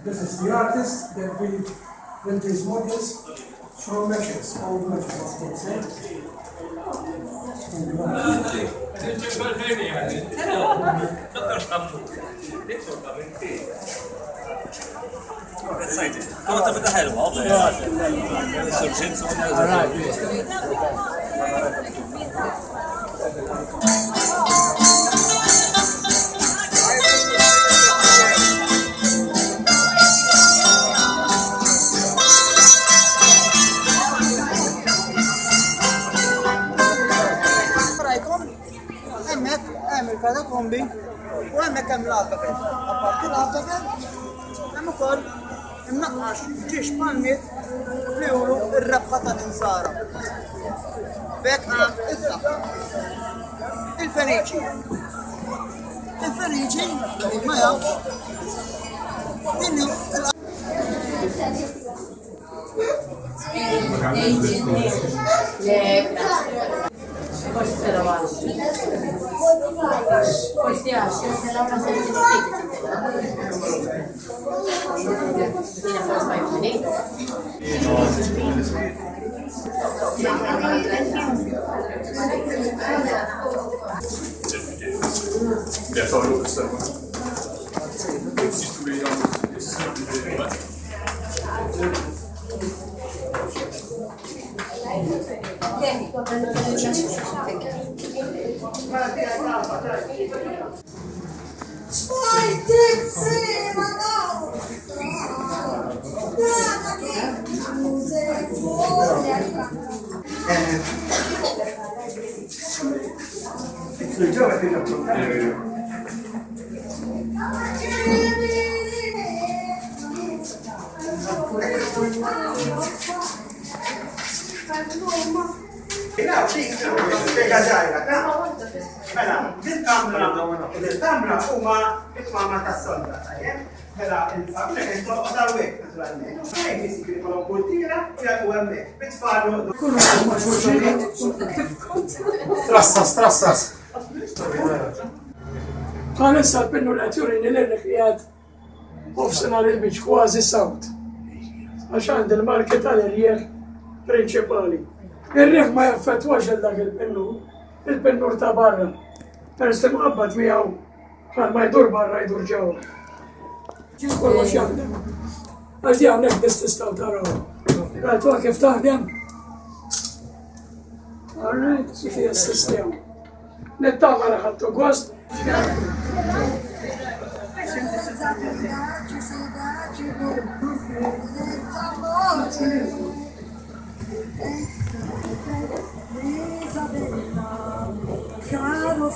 This is the artist that built his models from matches, old matches, let's say. هذا كومبي وين كم لابقين أبارك لابقين لما قال النقاش جيش بالميت ليولو الربخة الإنصارة بيك إذا الفريجي ما يعرف إنه il-kamra huma it-twama tas-solda, tajjeb? Mela il-familja kien tolqod hawnhekk naturalment. Hekk jisikri kolom kultira u jagħtu hemmhekk. Bitfalu Trassas. Kan issa l-pinnu qed jurini l-irriħjat u f'sinar il-biċ kważi sawt. Għax għandi l-market għal-irjieħ prinċipali. Ir-riħ ma jaffettwax dak il-pinnur ta' barra. Peress li mqabbad miegħu bħal ma jdur barra jdur ġewwa. Kollox jaħdem. Għax di hawnhekk biss tistgħu tarawha. Rajtuha kif taħdem? All right, kif hija s-sistema. Nittama li ħadtu gost. Caro